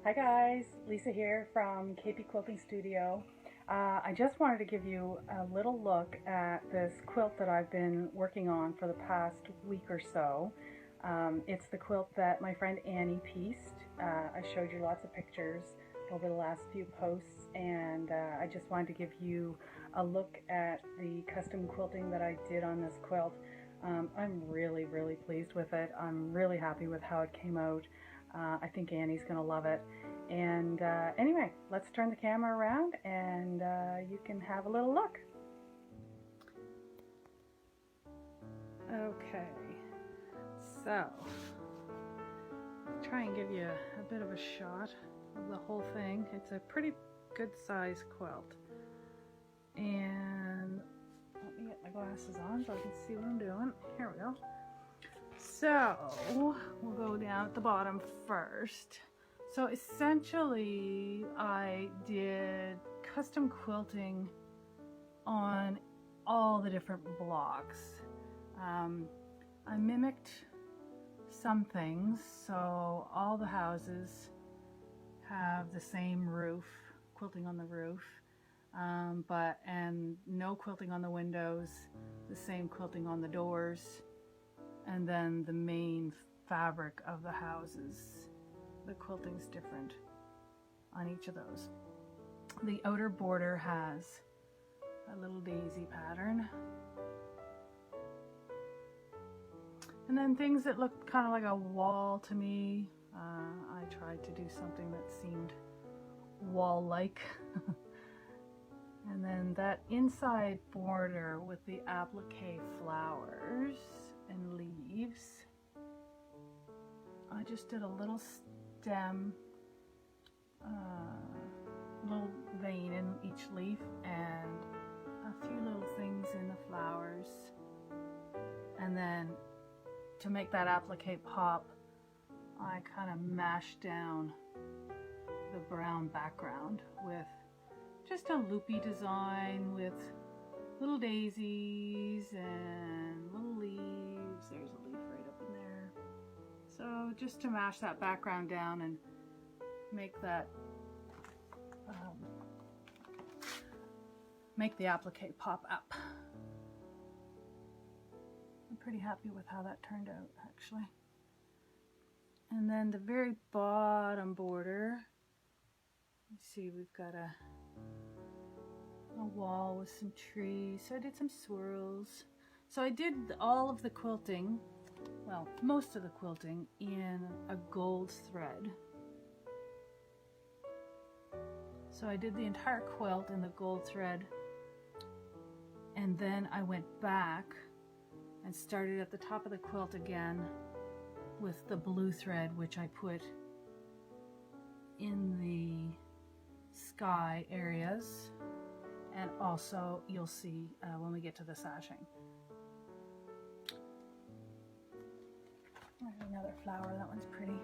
Hi guys, Lisa here from KP Quilting Studio. I just wanted to give you a little look at this quilt that I've been working on for the past week or so. It's the quilt that my friend Annie pieced. I showed you lots of pictures over the last few posts, and I just wanted to give you a look at the custom quilting that I did on this quilt. I'm really pleased with it. I'm really happy with how it came out. I think Annie's going to love it. And anyway, let's turn the camera around and you can have a little look. Okay, so try and give you a bit of a shot of the whole thing. It's a pretty good size quilt. And let me get my glasses on so I can see what I'm doing. Here we go. So we'll go down at the bottom first. So essentially I did custom quilting on all the different blocks. I mimicked some things, so all the houses have the same roof, quilting on the roof, and no quilting on the windows, the same quilting on the doors, and then the main fabric of the houses. The quilting's different on each of those. The outer border has a little daisy pattern. And then things that looked kind of like a wall to me, I tried to do something that seemed wall-like. And then that inside border with the applique flowers and leaves, I just did a little stem, little vein in each leaf, and a few little things in the flowers. And then to make that applique pop, I kind of mashed down the brown background with just a loopy design with little daisies and little leaves. There's a leaf right up in there. So just to mash that background down and make that, make the applique pop up. I'm pretty happy with how that turned out, actually. And then the very bottom border, you see we've got a wall with some trees. So I did some swirls. So I did all of the quilting, well, most of the quilting in a gold thread. So I did the entire quilt in the gold thread, and then I went back and started at the top of the quilt again with the blue thread, which I put in the sky areas, and also you'll see when we get to the sashing. There's another flower, that one's pretty.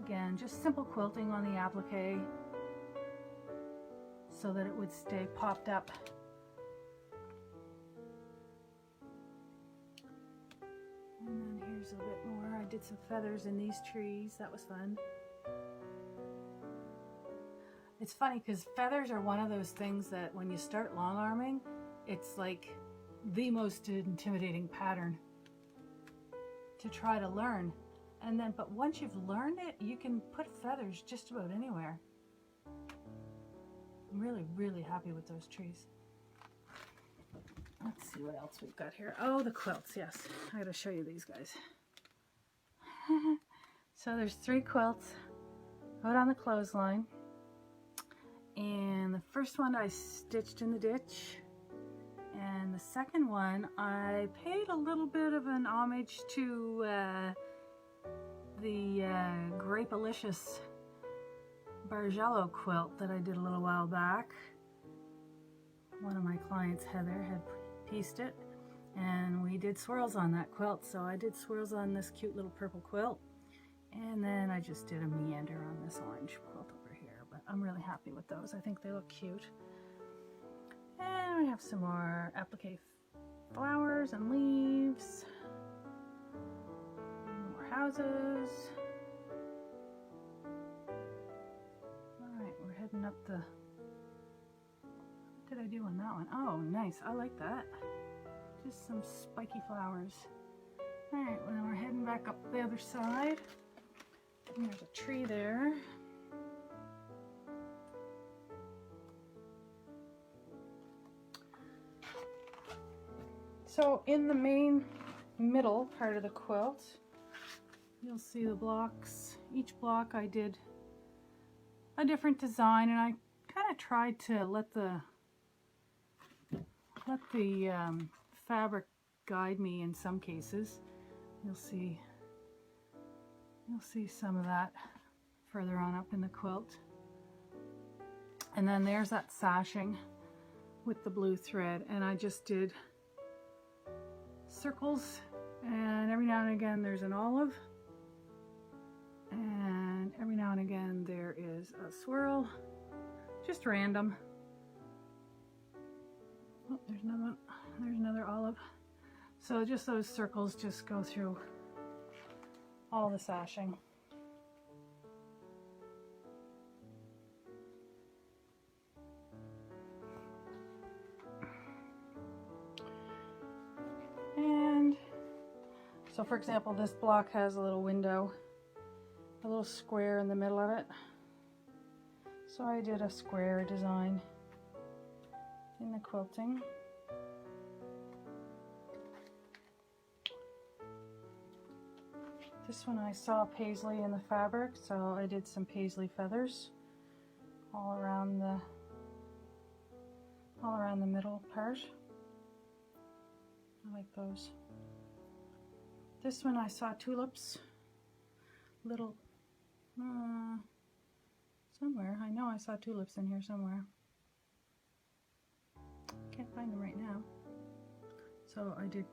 Again, just simple quilting on the applique so that it would stay popped up. And then here's a bit more. I did some feathers in these trees. That was fun. It's funny because feathers are one of those things that when you start long arming, it's like the most intimidating pattern to try to learn. And then, but once you've learned it, you can put feathers just about anywhere. I'm really happy with those trees. Let's see what else we've got here. Oh, the quilts, yes. I gotta show you these guys. So there's 3 quilts out on the clothesline. And the first one I stitched in the ditch. And the second one, I paid a little bit of an homage to the Grapelicious Bargello quilt that I did a little while back. One of my clients, Heather, had pieced it, and we did swirls on that quilt. So I did swirls on this cute little purple quilt, and then I just did a meander on this orange quilt over here. But I'm really happy with those. I think they look cute. And we have some more applique flowers and leaves. More houses. up the, what did I do on that one? Oh, nice, I like that. Just some spiky flowers. All right, well, we're heading back up the other side. And there's a tree there. So in the main middle part of the quilt, you'll see the blocks. Each block I did a different design, and I kind of tried to let the fabric guide me in some cases. You'll see some of that further on up in the quilt. And then there's that sashing with the blue thread, and I just did circles, and every now and again there's an olive, and every now and again there is a swirl, just random. Oh, there's another one. There's another olive. So just those circles just go through all the sashing. And so for example, this block has a little window, a little square in the middle of it. So I did a square design in the quilting. This one I saw paisley in the fabric, so I did some paisley feathers all around the middle part. I like those. This one I saw tulips, little somewhere. I know I saw tulips in here somewhere. Can't find them right now. So I did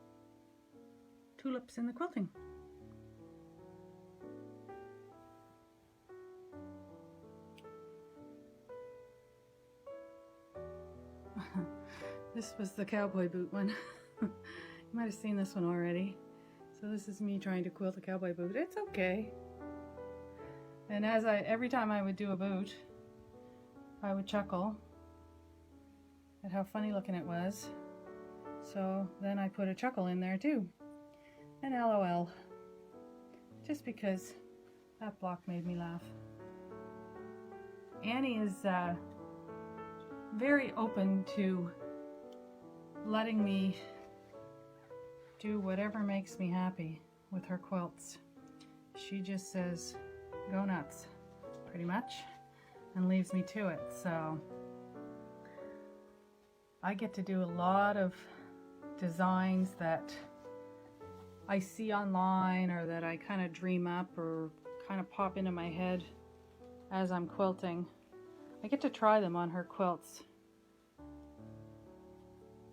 tulips in the quilting. This was the cowboy boot one. You might have seen this one already. So this is me trying to quilt a cowboy boot. It's okay. And every time I would do a boot, I would chuckle at how funny looking it was. So then I put a chuckle in there too. And LOL. Just because that block made me laugh. Annie is very open to letting me do whatever makes me happy with her quilts. She just says, go nuts, pretty much, and leaves me to it. So I get to do a lot of designs that I see online or that I kind of dream up or kind of pop into my head as I'm quilting. I get to try them on her quilts,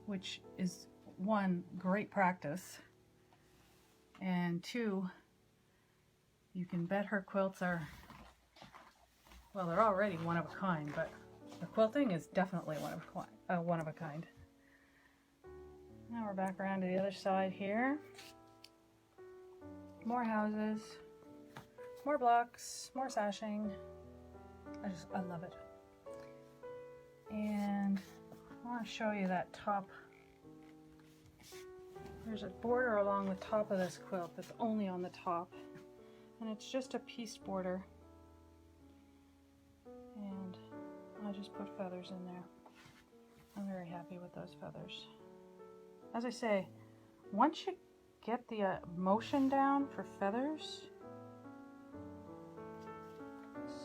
which is one, great practice, and two, you can bet her quilts are, well, they're already one of a kind, but the quilting is definitely one of a kind. Now we're back around to the other side here. More houses, more blocks, more sashing. I love it. And I want to show you that top. There's a border along the top of this quilt that's only on the top, and it's just a pieced border, and I just put feathers in there. I'm very happy with those feathers. As I say, once you get the motion down for feathers,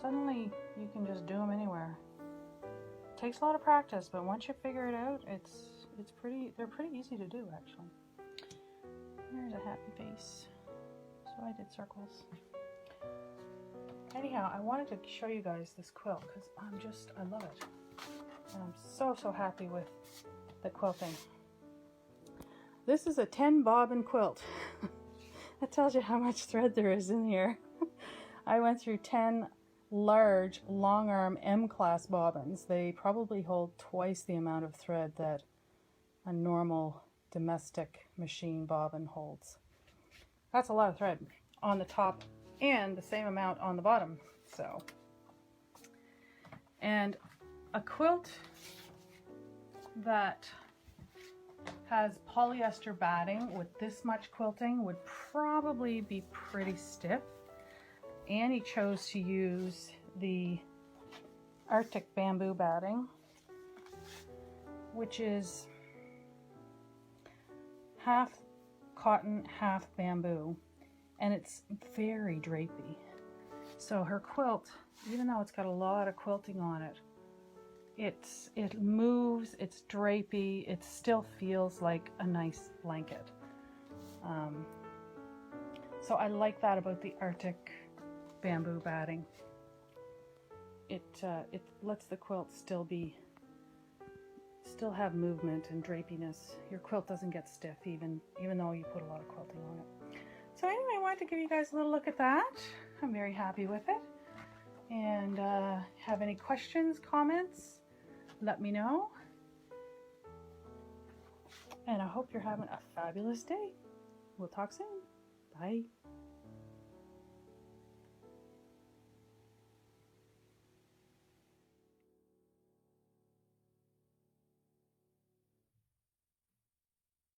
suddenly you can just do them anywhere. It takes a lot of practice, but once you figure it out, they're pretty easy to do actually. There's a happy face. So I did circles. Anyhow, I wanted to show you guys this quilt because I love it. And I'm so happy with the quilting. This is a 10 bobbin quilt. That tells you how much thread there is in here. I went through 10 large long arm M-class bobbins. They probably hold twice the amount of thread that a normal domestic machine bobbin holds. That's a lot of thread on the top and the same amount on the bottom. So, and A quilt that has polyester batting with this much quilting would probably be pretty stiff. Annie chose to use the Arctic bamboo batting, which is half cotton, half bamboo, and it's very drapey. So her quilt, even though it's got a lot of quilting on it, it moves, it's drapey, it still feels like a nice blanket. So I like that about the Arctic bamboo batting. It lets the quilt still have movement and drapiness. Your quilt doesn't get stiff even though you put a lot of quilting on it. So anyway, I wanted to give you guys a little look at that. I'm very happy with it. And have any questions, comments, let me know. And I hope you're having a fabulous day. We'll talk soon. Bye.